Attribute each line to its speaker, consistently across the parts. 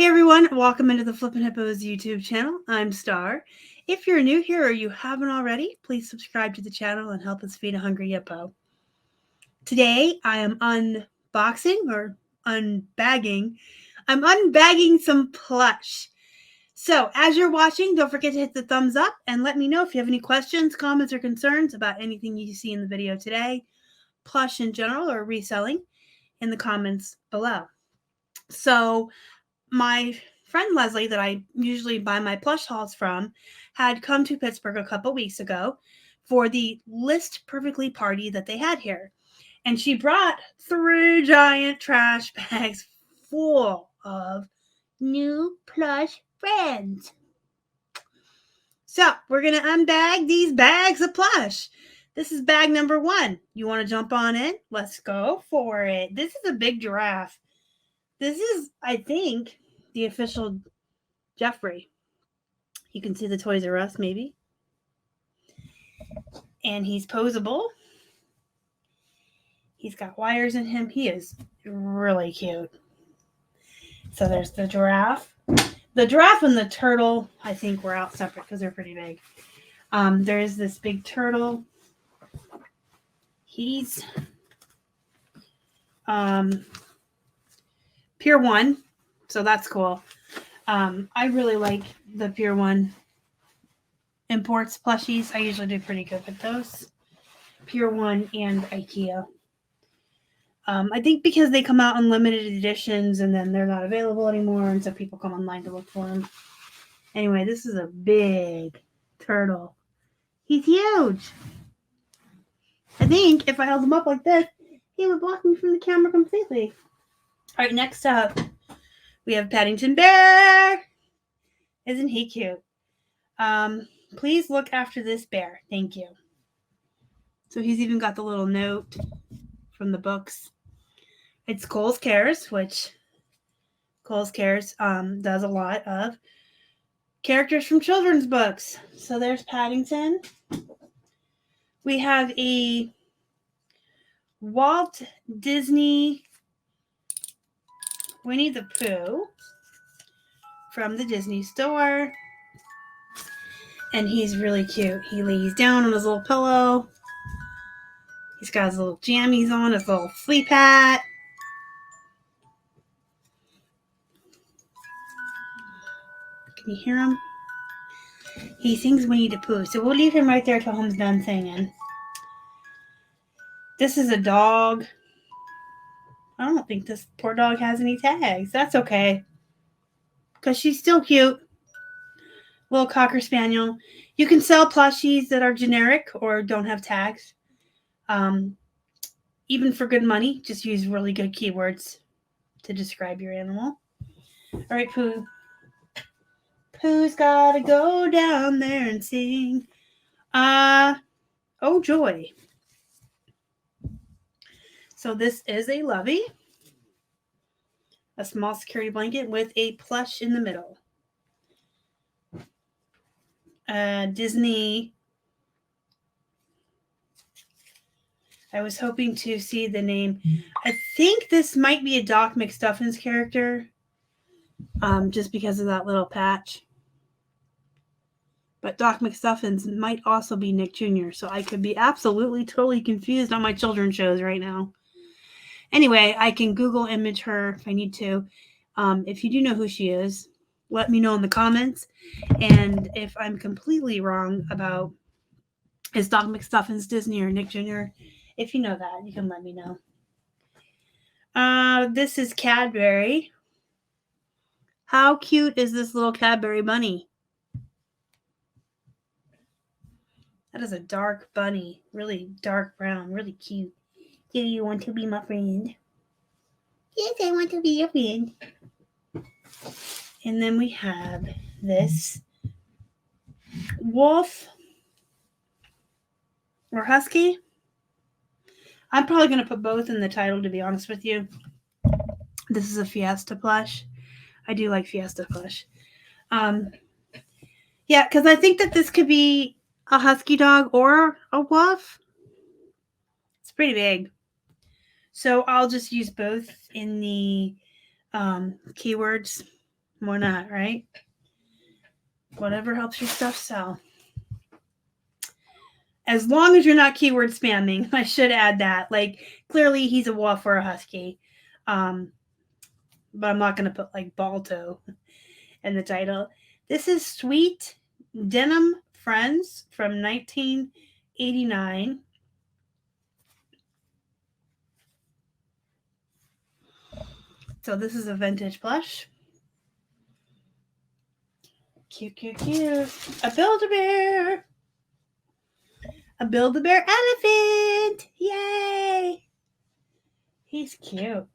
Speaker 1: Hey everyone, welcome into the Flippin' Hippos YouTube channel. I'm Star. If you're new here or you haven't already, please subscribe to the channel and help us feed a hungry hippo. Today I am unboxing or unbagging. I'm unbagging some plush. So as you're watching, don't forget to hit the thumbs up and let me know if you have any questions, comments, or concerns about anything you see in the video today, plush in general or reselling, in the comments below. So my friend Leslie, that I usually buy my plush hauls from, had come to Pittsburgh a couple weeks ago for the List Perfectly party that they had here. And she brought 3 giant trash bags full of new plush friends. So we're going to unbag these bags of plush. This is bag number 1. You want to jump on in? Let's go for it. This is a big giraffe. This is, I think, the official Jeffrey. You can see the Toys R Us, maybe. And he's posable. He's got wires in him. He is really cute. So there's the giraffe. The giraffe and the turtle, I think, were out separate because they're pretty big. There is this big turtle. He's Pier 1, so that's cool. I really like the Pier 1 imports plushies. I usually do pretty good with those. Pier 1 and IKEA. I think because they come out in limited editions and then they're not available anymore, and so people come online to look for them. Anyway, this is a big turtle. He's huge. I think if I held him up like this, he would block me from the camera completely. All right, next up, we have Paddington Bear. Isn't he cute? Please look after this bear. Thank you. So he's even got the little note from the books. It's Kohl's Cares, which Kohl's Cares does a lot of characters from children's books. So there's Paddington. We have a Walt Disney Winnie the Pooh from the Disney store. And he's really cute. He lays down on his little pillow. He's got his little jammies on, his little sleep hat. Can you hear him? He sings Winnie the Pooh, so we'll leave him right there till he's done singing. This is a dog. I don't think this poor dog has any tags. That's okay, because she's still cute. Little Cocker Spaniel. You can sell plushies that are generic or don't have tags. Even for good money, just use really good keywords to describe your animal. All right, Pooh. Pooh's gotta go down there and sing. Oh joy. So this is a lovey. A small security blanket with a plush in the middle. Disney. I was hoping to see the name. I think this might be a Doc McStuffins character. Just because of that little patch. But Doc McStuffins might also be Nick Jr., so I could be absolutely, totally confused on my children's shows right now. Anyway, I can Google image her if I need to. If you do know who she is, let me know in the comments. And if I'm completely wrong about is Doc McStuffins Disney or Nick Jr., if you know that, you can let me know. This is Cadbury. How cute is this little Cadbury bunny? That is a dark bunny. Really dark brown. Really cute. Do you want to be my friend? Yes, I want to be your friend. And then we have this wolf or husky. I'm probably going to put both in the title, to be honest with you. This is a Fiesta plush. I do like Fiesta plush. Yeah, because I think that this could be a husky dog or a wolf. It's pretty big. So I'll just use both in the keywords Why not, right? Whatever helps your stuff sell. As long as you're not keyword spamming, I should add that. Like, clearly he's a wolf or a husky. But I'm not going to put like Balto in the title. This is Sweet Denim Friends from 1989. So this is a vintage plush. Cute, cute, cute. A Build-A-Bear. A Build-A-Bear elephant. Yay. He's cute.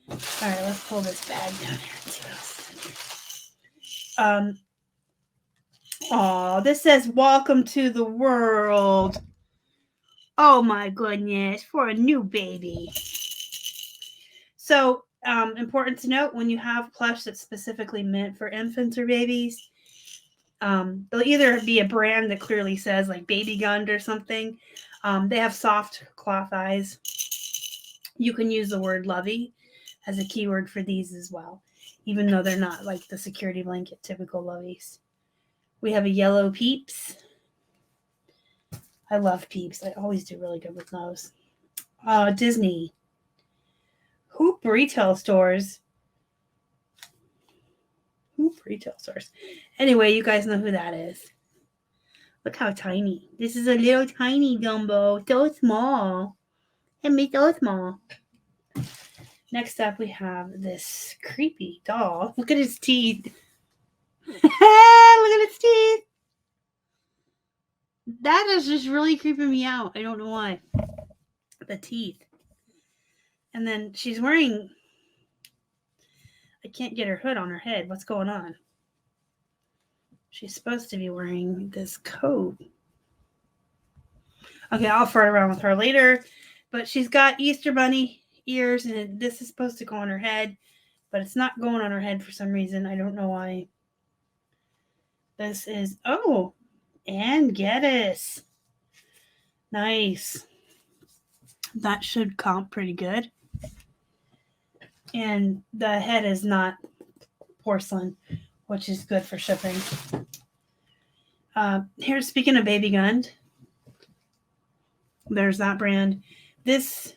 Speaker 1: All right, let's pull this bag down here and see what else is in here. Oh, this says welcome to the world. Oh my goodness, for a new baby. So, important to note, when you have plush that's specifically meant for infants or babies, there'll either be a brand that clearly says like Baby Gund or something. They have soft cloth eyes. You can use the word lovey as a keyword for these as well, even though they're not like the security blanket typical loveys. We have a yellow Peeps. I love Peeps. I always do really good with those. Disney. Hoop retail stores. Hoop retail stores. Anyway, you guys know who that is. Look how tiny. This is a little tiny Dumbo. So small. And me so small. Next up, we have this creepy doll. Look at his teeth. Look at his teeth. That is just really creeping me out. I don't know why. The teeth. And then she's wearing... I can't get her hood on her head. What's going on? She's supposed to be wearing this coat. Okay, I'll fart around with her later. But she's got Easter Bunny ears, and this is supposed to go on her head. But it's not going on her head for some reason. I don't know why. This is... Oh! And Geddes. Nice. That should comp pretty good. And the head is not porcelain, which is good for shipping. Here, speaking of Baby Gund, there's that brand. This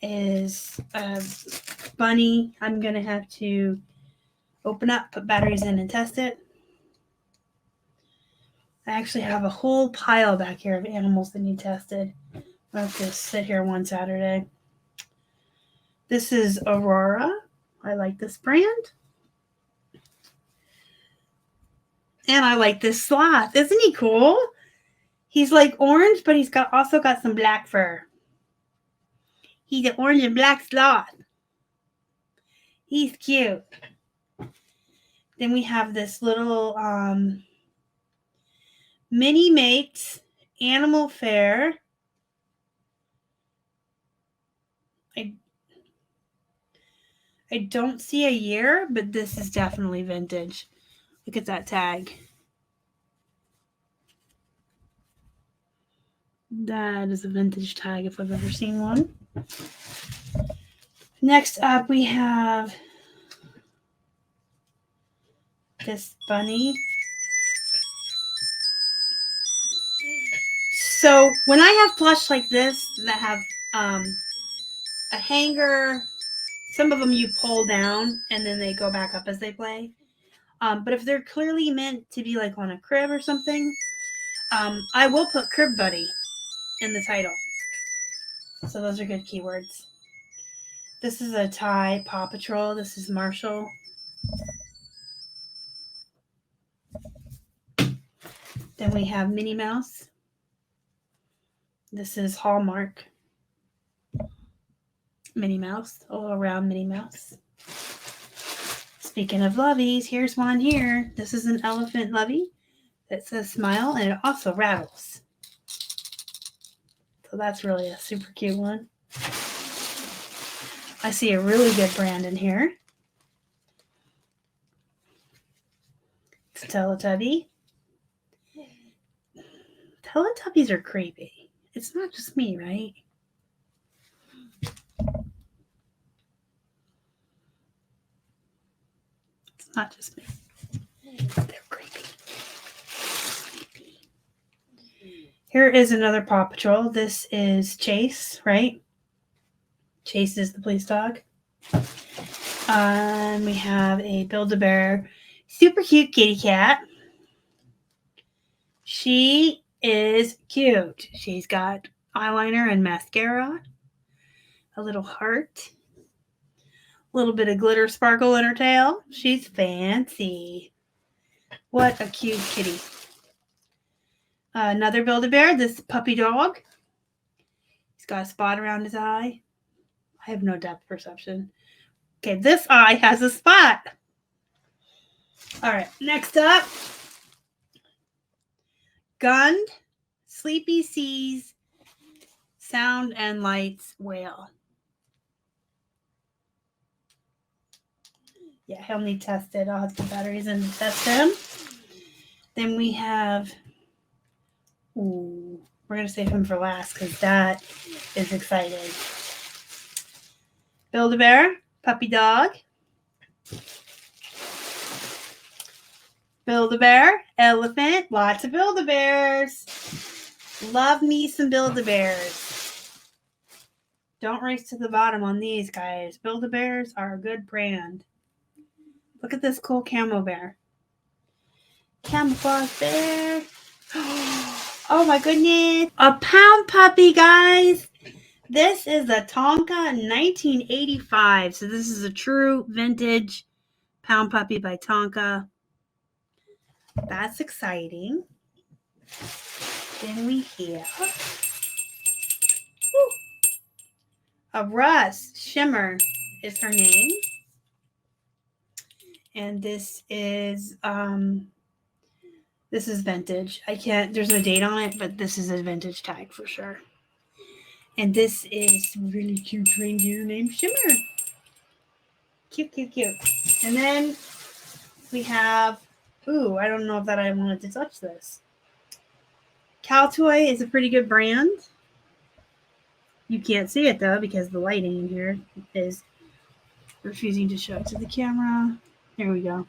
Speaker 1: is a bunny. I'm going to have to open up, put batteries in, and test it. I actually have a whole pile back here of animals that need tested. I'll have to sit here one Saturday. This is Aurora. I like this brand. And I like this sloth. Isn't he cool? He's like orange, but he's also got some black fur. He's an orange and black sloth. He's cute. Then we have this little Mini Mates Animal Fair. I don't see a year, but this is definitely vintage. Look at that tag. That is a vintage tag if I've ever seen one. Next up, we have this bunny. So when I have plush like this that have a hanger, some of them you pull down and then they go back up as they play. But if they're clearly meant to be like on a crib or something, I will put Crib Buddy in the title. So those are good keywords. This is a Thai Paw Patrol. This is Marshall. Then we have Minnie Mouse. This is Hallmark. Minnie Mouse. A little round Minnie Mouse. Speaking of loveys, here's one here. This is an elephant lovey that says smile, and it also rattles. So that's really a super cute one. I see a really good brand in here. It's Teletubby. Teletubbies are creepy. It's not just me, right? not just me. They're creepy. Here is another Paw Patrol. This is Chase, right? Chase is the police dog. We have a Build-A-Bear, super cute kitty cat. She is cute. She's got eyeliner and mascara, a little heart, a little bit of glitter sparkle in her tail. She's fancy. What a cute kitty. Another Build-A-Bear, this puppy dog. He's got a spot around his eye. I have no depth perception. Okay, this eye has a spot. All right, next up. Gunned, Sleepy Seas, Sound and Lights Whale. Yeah, he'll need tested. I'll have to put batteries in to test him. Then we have, we're going to save him for last because that is exciting. Build-A-Bear, puppy dog. Build-A-Bear, elephant, lots of Build-A-Bears. Love me some Build-A-Bears. Don't race to the bottom on these guys. Build-A-Bears are a good brand. Look at this cool camo bear. Camouflage bear. Oh my goodness. A pound puppy, guys. This is a Tonka 1985. So this is a true vintage pound puppy by Tonka. That's exciting. Then we have a Russ Shimmer is her name. And this is vintage. There's no date on it, but this is a vintage tag for sure. And this is a really cute reindeer named Shimmer. Cute, cute, cute. And then we have, I don't know if that I wanted to touch this. Caltoy is a pretty good brand. You can't see it though because the lighting in here is refusing to show it to the camera. Here we go.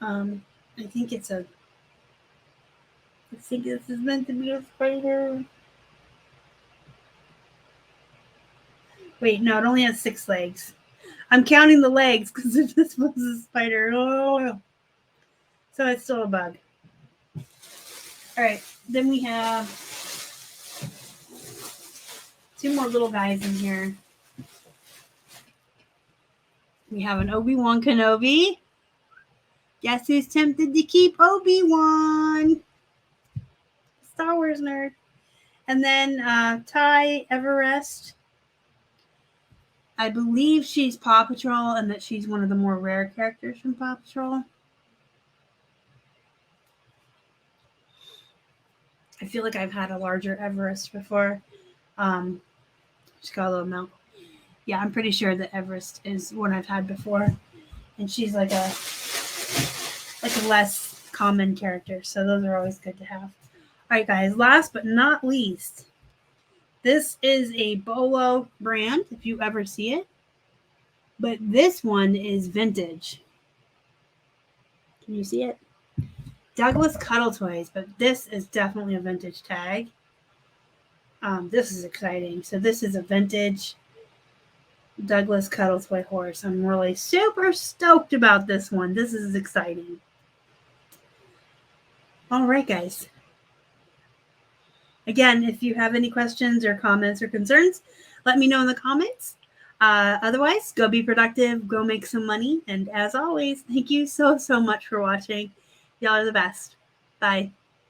Speaker 1: I think this is meant to be a spider. Wait, no, it only has 6 legs. I'm counting the legs because if this was a spider, so it's still a bug. All right, then we have 2 more little guys in here. We have an Obi-Wan Kenobi. Guess who's tempted to keep Obi-Wan? Star Wars nerd. And then Ty Everest. I believe she's Paw Patrol and that she's one of the more rare characters from Paw Patrol. I feel like I've had a larger Everest before. She's got a little mouth. Yeah, I'm pretty sure that Everest is one I've had before. And she's like a less common character. So those are always good to have. All right, guys. Last but not least. This is a Bolo brand, if you ever see it. But this one is vintage. Can you see it? Douglas Cuddle Toys, but this is definitely a vintage tag. This is exciting. So this is a vintage Douglas Cuddle Toy horse. I'm really super stoked about this one. This is exciting. All right, guys. Again, if you have any questions or comments or concerns, let me know in the comments. Otherwise, go be productive, go make some money. And as always, thank you so much for watching. Y'all are the best. Bye.